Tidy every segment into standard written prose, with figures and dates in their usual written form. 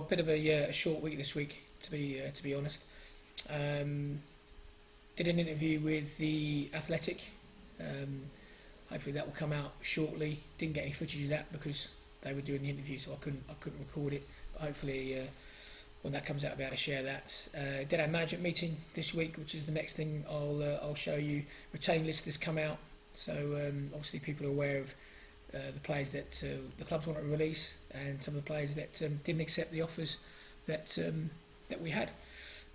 bit of a short week this week, to be honest. Did an interview with the Athletic. Hopefully that will come out shortly. Didn't get any footage of that because they were doing the interview, so I couldn't record it. But hopefully, when that comes out, I'll be able to share that. Did our management meeting this week, which is the next thing I'll show you. Retained list has come out, so obviously people are aware of the players that the clubs want to release, and some of the players that didn't accept the offers that we had.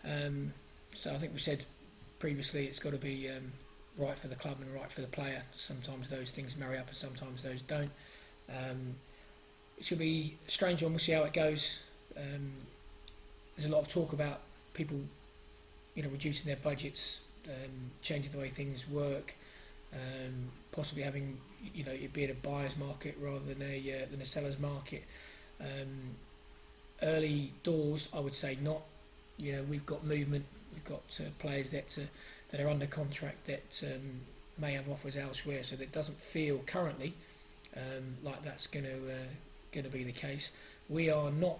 So I think we said previously it's got to be right for the club and right for the player. Sometimes those things marry up and sometimes those don't. It should be a strange one. We'll see how it goes. There's a lot of talk about people, reducing their budgets, changing the way things work, possibly having, it being a buyer's market rather than a seller's market. Early doors, I would say not. We've got movement. We've got players that are under contract that may have offers elsewhere, so that doesn't feel currently like that's going to be the case. We are not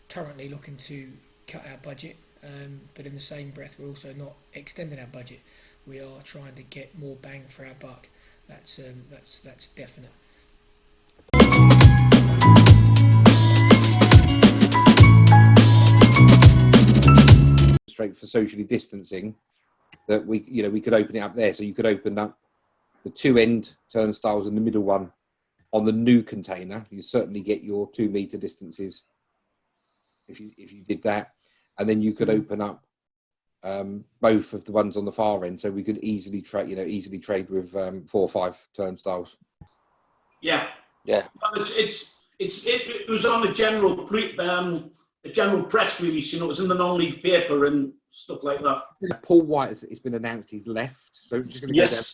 currently looking to cut our budget, but in the same breath, we're also not extending our budget. We are trying to get more bang for our buck. That's definite. Straight for socially distancing, that we could open it up there, so you could open up the two end turnstiles and the middle one on the new container. You certainly get your 2 meter distances if you did that, and then you could open up both of the ones on the far end, so we could easily trade with 4 or 5 turnstiles. Yeah. Well, it was on a general press release. It was in the non-league paper and stuff like that. Paul White, it's been announced he's left, so just going to go down.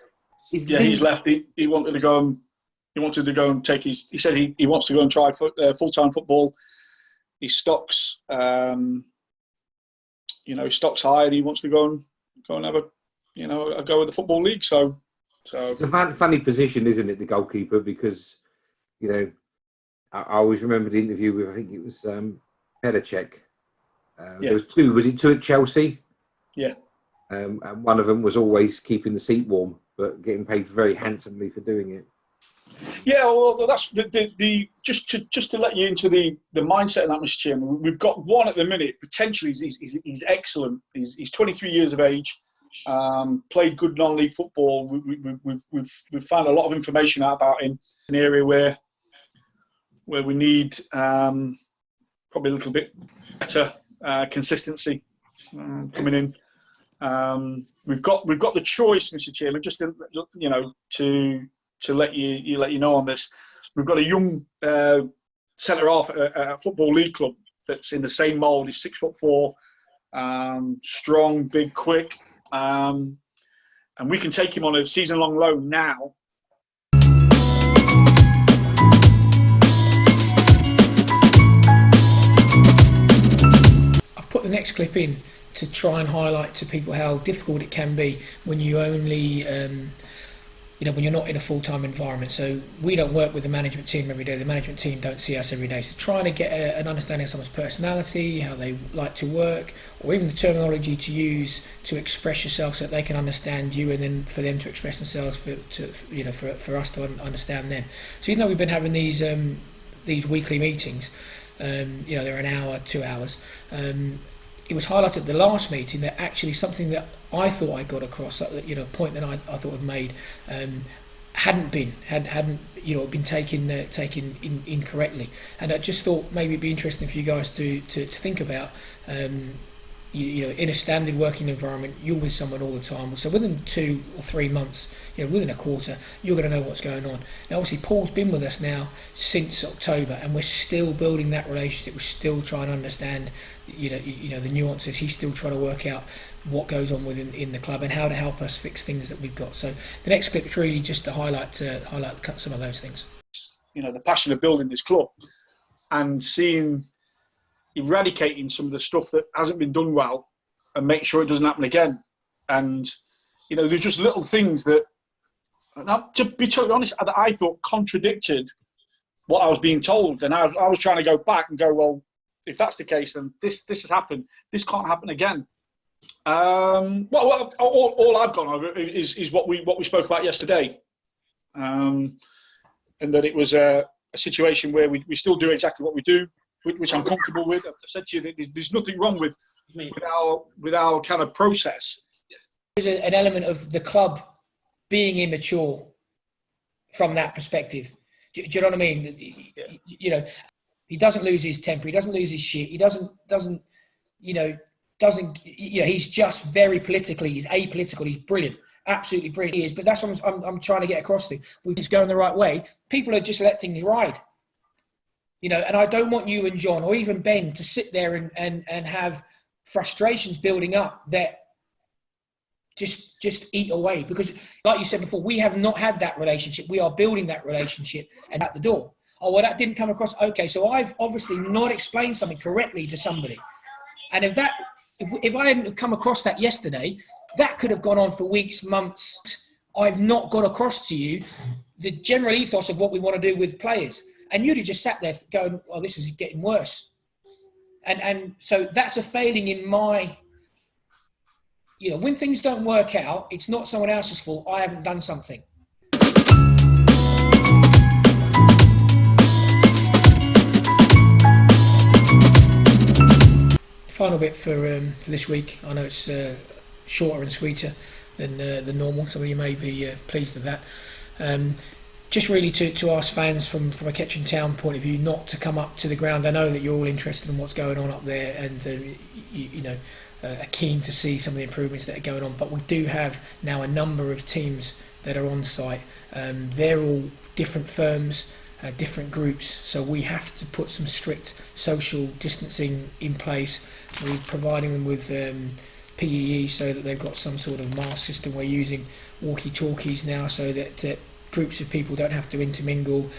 He's left. He wanted to go and take his. He said he wants to go and try full-time football. His stocks, his stocks high, and he wants to go and have a go with the football league. So it's a funny position, isn't it, the goalkeeper? Because I always remember the interview with, I think it was Pedacek. There was 2. Was it 2 at Chelsea? Yeah. And one of them was always keeping the seat warm, but getting paid very handsomely for doing it. Yeah, well, that's the just to let you into the mindset of that, Mr. Chairman. We've got one at the minute. Potentially, he's excellent. He's 23 years of age. Played good non-league football. We've found a lot of information out about him. An area where we need probably a little bit better consistency coming in. We've got the choice, Mr. Chairman, just to let you know on this. We've got a young centre half at a football league club that's in the same mould. He's 6'4", strong, big, quick, and we can take him on a season-long loan now. I've put the next clip in to try and highlight to people how difficult it can be when you only when you're not in a full-time environment. So we don't work with the management team every day. The management team don't see us every day. So trying to get an understanding of someone's personality, how they like to work, or even the terminology to use to express yourself so that they can understand you, and then for them to express themselves for us to understand them. So even though we've been having these weekly meetings, they're an hour, 2 hours. It was highlighted at the last meeting that actually something that I thought I got across, a point that I thought I'd made, hadn't been taken incorrectly, and I just thought maybe it'd be interesting for you guys to think about. In a standard working environment, you're with someone all the time. So within 2 or 3 months, within a quarter, you're going to know what's going on. Now, obviously, Paul's been with us now since October, and we're still building that relationship. We're still trying to understand, the nuances. He's still trying to work out what goes on in the club and how to help us fix things that we've got. So the next clip is really just to highlight some of those things. The passion of building this club and eradicating some of the stuff that hasn't been done well and make sure it doesn't happen again. And, there's just little things that, to be totally honest, that I thought contradicted what I was being told. And I was trying to go back and go, well, if that's the case, then this has happened. This can't happen again. Well, all I've gone over is what we spoke about yesterday, and that it was a situation where we still do exactly what we do, which I'm comfortable with. I've said to you that there's nothing wrong with our kind of process. There's an element of the club being immature from that perspective. Do you know what I mean? You know, he doesn't lose his temper. He doesn't lose his shit. He doesn't. He's just very politically. He's apolitical. He's brilliant. Absolutely brilliant. He is. But that's what I'm trying to get across to. We're just going the right way. People are just let things ride. You know, and I don't want you and John or even Ben to sit there and have frustrations building up that just eat away, because like you said before, we have not had that relationship. We are building that relationship, and at the door. Oh, well, that didn't come across. Okay, so I've obviously not explained something correctly to somebody. And if I hadn't come across that yesterday, that could have gone on for weeks, months. I've not got across to you the general ethos of what we want to do with players. And you'd have just sat there going, oh, this is getting worse. And so that's a failing in my, you know, when things don't work out, it's not someone else's fault. I haven't done something. Final bit for this week. I know it's shorter and sweeter than normal. Some of you may be pleased with that. Just really to ask fans from a Kettering Town point of view not to come up to the ground. I know that you're all interested in what's going on up there, and are keen to see some of the improvements that are going on. But we do have now a number of teams that are on site. They're all different firms, different groups, so we have to put some strict social distancing in place. We're providing them with PEE so that they've got some sort of mask system. We're using walkie-talkies now so that groups of people don't have to intermingle.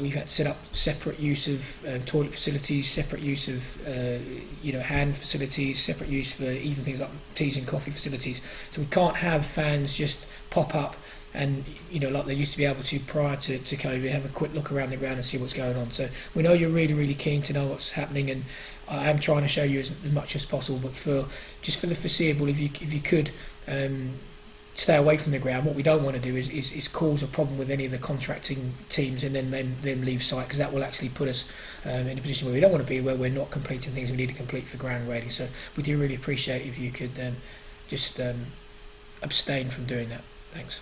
We've had to set up separate use of toilet facilities, separate use of hand facilities, separate use for even things like teas and coffee facilities. So we can't have fans just pop up and, like they used to be able to prior to COVID, have a quick look around the ground and see what's going on. So we know you're really, really keen to know what's happening, and I am trying to show you as much as possible. But for the foreseeable, if you could stay away from the ground. What we don't want to do is cause a problem with any of the contracting teams and then them leave site, because that will actually put us in a position where we don't want to be, where we're not completing things we need to complete for ground grading. So we do really appreciate if you could just abstain from doing that. Thanks.